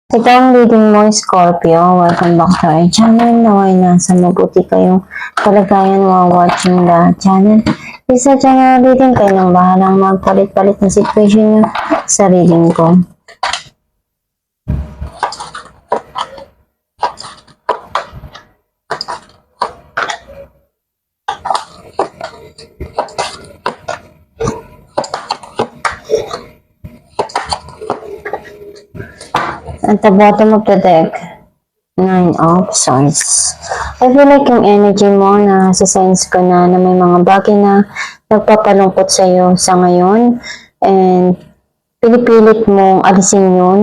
Ito ang reading mo, Scorpio. Welcome back to our channel. Naway nasa mabuti kayong kalagayan while watching the channel. Isa channel reading kayo nang bahalang magpalit-palit ng situation nyo sa reading ko. At the bottom of the deck, 9 of Swords. I feel like yung energy mo na sense ko na may mga bagay na nagpapalungkot sa'yo sa ngayon and pinipilit mong alisin yun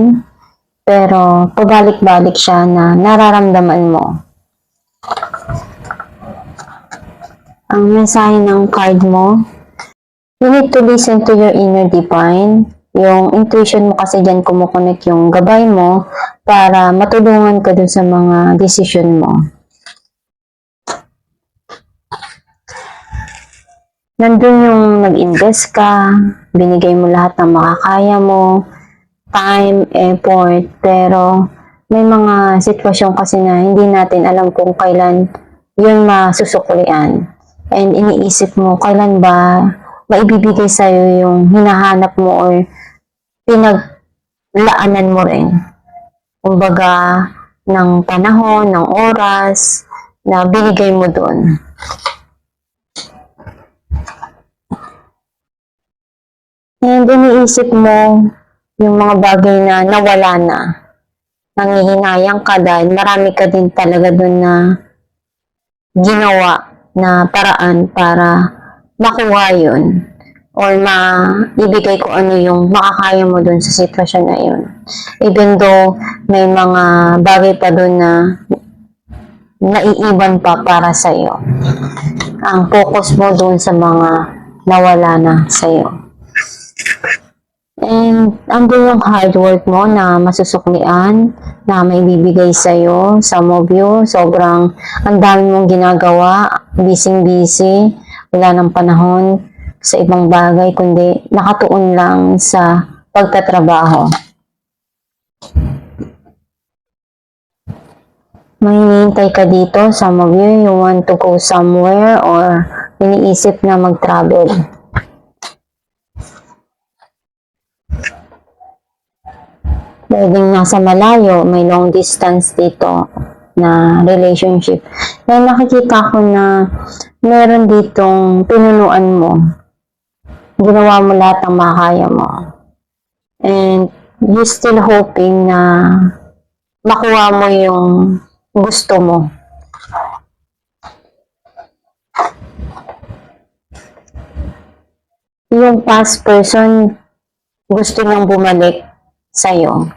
pero pabalik-balik siya na nararamdaman mo. Ang mensahe ng card mo, you need to listen to your inner divine. Yung intuition mo kasi dyan kumukonek yung gabay mo para matulungan ka dun sa mga decision mo. Nandun yung nag-invest ka, binigay mo lahat ng makakaya mo, time, effort, pero may mga sitwasyon kasi na hindi natin alam kung kailan yun masusuklian. And iniisip mo, kailan ba maibibigay sa'yo yung hinahanap mo or pinaglaanan mo rin. Kumbaga, ng panahon, ng oras na binigay mo doon. And iniisip mo yung mga bagay na nawala na. Nangihinayang ka dahil marami ka din talaga doon na ginawa na paraan para makuha yun. Or maibigay ko ano yung makakaya mo dun sa sitwasyon na yun. Even though may mga bagay pa dun na naiiwan pa para sa'yo. Ang focus mo dun sa mga nawala na sa'yo. And andun yung hard work mo na masusuklian, na may bibigay sa'yo, some of you, sobrang ang dami mong ginagawa, busy, wala ng panahon sa ibang bagay, kundi nakatuon lang sa pagtatrabaho. May hinihintay ka dito, some of you want to go somewhere or iniisip na mag-travel. Pwedeng nasa malayo, may long distance dito na relationship. Kaya nakikita ko na meron ditong pinunuan mo. Ginawa mo lahat ng makakaya mo. And you still hoping na makuha mo yung gusto mo. Yung past person gusto nang bumalik sa'yo.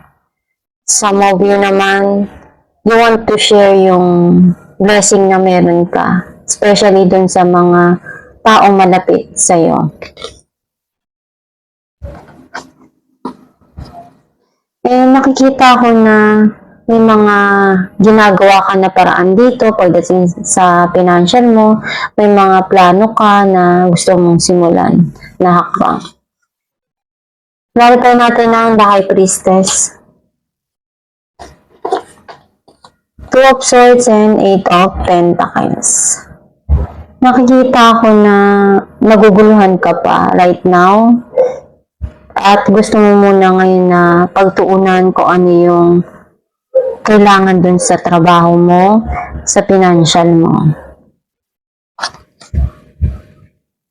Some of you naman, you want to share yung blessing na meron ka. Especially dun sa mga taong malapit sa'yo. Eh, nakikita ko na may mga ginagawa ka na paraan dito pagdating sa financial mo, may mga plano ka na gusto mong simulan na hakbang. Narito natin ang The High Priestess. 2 of Swords and 8 of Pentacles. Nakikita ko na naguguluhan ka pa right now. At gusto mo muna ngayon na pagtuunan ko ano yung kailangan dun sa trabaho mo, sa financial mo.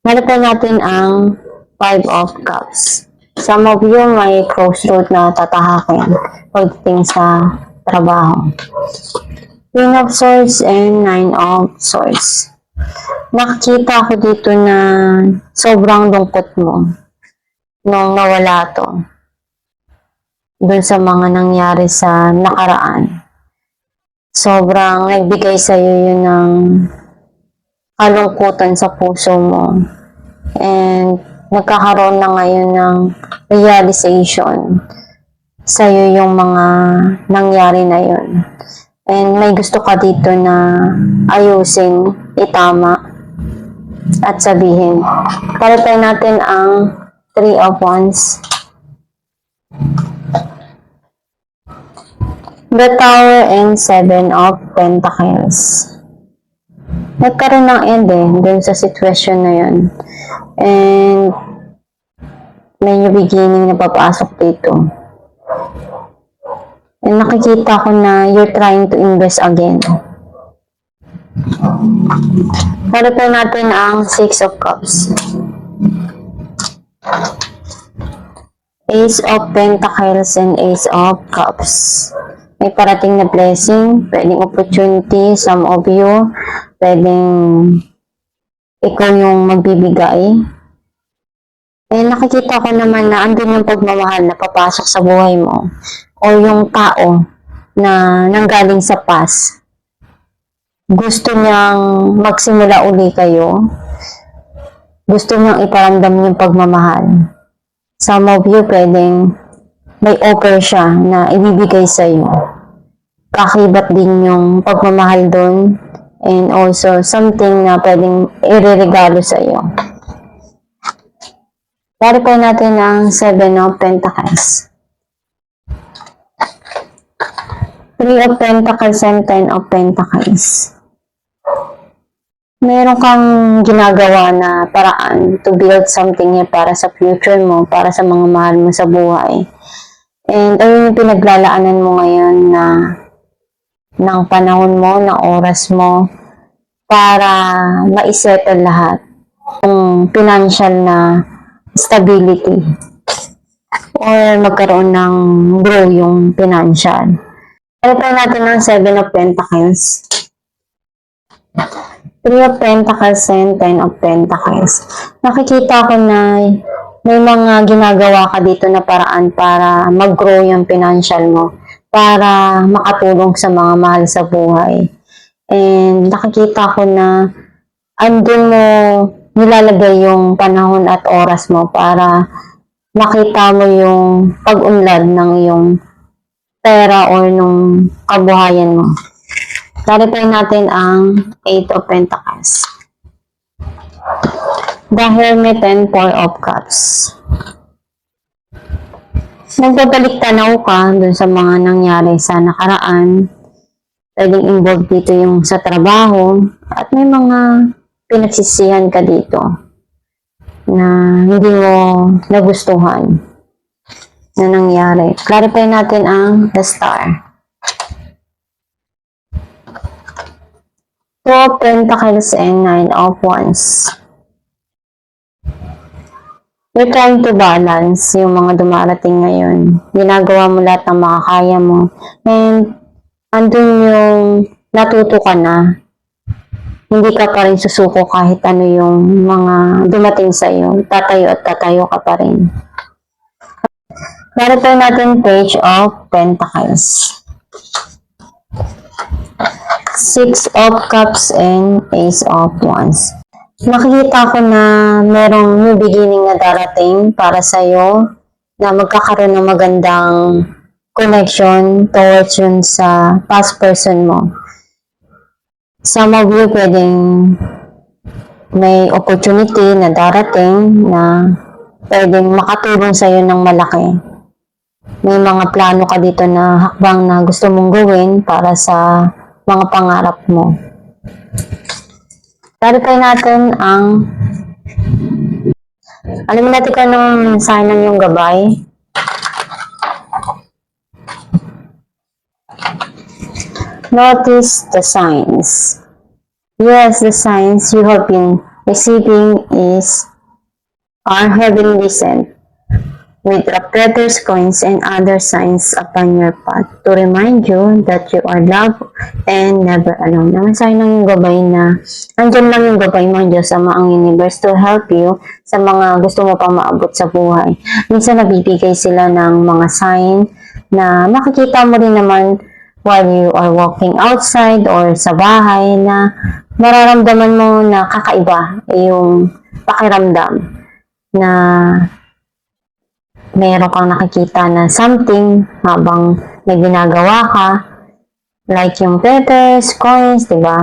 Narito natin ang 5 of Cups. Some of you may crossroad na tatahakin pagdating sa trabaho. Queen of Swords and 9 of Swords. Nakikita ko dito na sobrang lungkot mo nung nawala to. Dun sa mga nangyari sa nakaraan. Sobrang nagbigay sa'yo yun ng kalungkutan sa puso mo. And nagkakaroon na ngayon ng realization sa'yo yung mga nangyari na yun. And may gusto ka dito na ayusin, itama, at sabihin. Palitan natin ang 3 of Wands. The Tower and Seven of Pentacles. Nagkaroon ng end dun sa sitwasyon na yun. And may new beginning na papasok dito. And nakikita ko na you're trying to invest again. Harapin natin ang Six of Cups. Ace of Pentacles and Ace of Cups. May parating na blessing, pwedeng opportunity, some of you, pwedeng ikaw yung magbibigay. Eh, nakikita ko naman na andun yung pagmamahal na papasok sa buhay mo o yung tao na nanggaling sa past. Gusto niyang magsimula uli kayo. Gusto niyang iparamdam yung pagmamahal. Some of you pwedeng may offer siya na ibibigay sa iyo. Kakibat din yung pagmamahal doon and also something na pwedeng ireregalo sa iyo. Clarify natin ang Seven of Pentacles. Three of Pentacles and Ten of Pentacles. Meron kang ginagawa na paraan to build something para sa future mo, para sa mga mahal mo sa buhay. And ayun yung pinaglalaanan mo ngayon na ng panahon mo, ng oras mo para ma-settle lahat. Yung financial na stability or magkaroon ng grow yung financial. Palitan natin ng Seven of Pentacles. Three of Pentacles and Ten of Pentacles. Nakikita ko na may mga ginagawa ka dito na paraan para mag-grow yung financial mo, para makatulong sa mga mahal sa buhay. And nakikita ko na andun mo nilalagay yung panahon at oras mo para makita mo yung pag-unlad ng iyong pera or nung kabuhayan mo. Clarify natin ang Eight of Pentacles. The Hermit and Four of Cups. Nagbabalik tanaw ka dun sa mga nangyari sa nakaraan. Pwedeng involved dito yung sa trabaho at may mga pinagsisihan ka dito na hindi mo nagustuhan na nangyari. Clarify natin ang The Star. Two of Pentacles and Nine of Wands. You're trying to balance yung mga dumarating ngayon. Ginagawa mo lahat ng makakaya mo. And andun yung natuto ka na. Hindi ka pa rin susuko kahit ano yung mga dumating sa iyo. Tatayo at tatayo ka pa rin. Clarify natin Page of Pentacles. Six of Cups and Ace of Wands. Nakikita ko na merong new beginning na darating para sa'yo na magkakaroon ng magandang connection towards yun sa past person mo. Some of you pwedeng may opportunity na darating na pwedeng makatulong sa'yo ng malaki. May mga plano ka dito na hakbang na gusto mong gawin para sa mga pangarap mo. Clarify natin ang alamin natin kung anong mensahe ng iyong gabay. Notice the signs. Yes, the signs you have been receiving are heavenly sent with letters, coins, and other signs upon your path to remind you that you are loved and never alone. Ang mensahe ng gabay na andyan lang yung gabay mo, Diyos Ama ang universe to help you sa mga gusto mo pang maabot sa buhay. Minsan nabibigay sila ng mga sign na makikita mo rin naman while you are walking outside or sa bahay na mararamdaman mo na kakaiba yung pakiramdam na meron kang nakikita na something habang may ginagawa ka, like yung letters, coins, diba?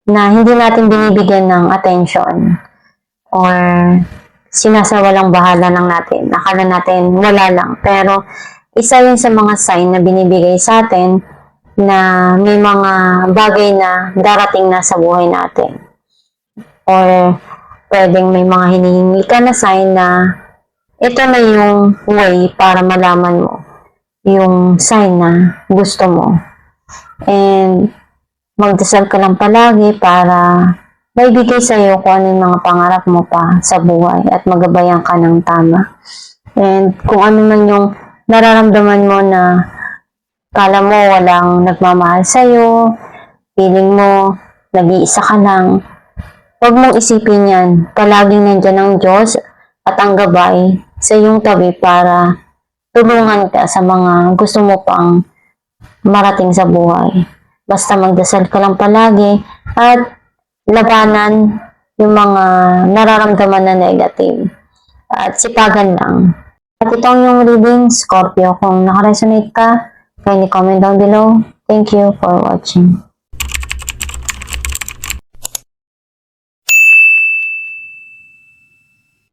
Na hindi natin binibigyan ng attention or sinasawalang bahala lang natin. Akala natin wala lang. Pero isa yun sa mga sign na binibigay sa atin na may mga bagay na darating na sa buhay natin. Or pwedeng may mga hinihingi ka na sign na ito na yung way para malaman mo yung sign na gusto mo. And magdasal ka lang palagi para maibigay sa iyo kung ano yung mga pangarap mo pa sa buhay at magabayan ka ng tama. And kung ano man yung nararamdaman mo na kala mo walang nagmamahal sa'yo, feeling mo nag-iisa ka lang, huwag mong isipin yan. Palaging nandyan ang Diyos at ang gabay sa iyong tabi para tulungan ka sa mga gusto mo pang marating sa buhay. Basta magdasal ka lang palagi at labanan yung mga nararamdaman na negative. At sipagan lang. At ito ang yung reading, Scorpio. Kung nakaresonate ka, kindly comment down below. Thank you for watching.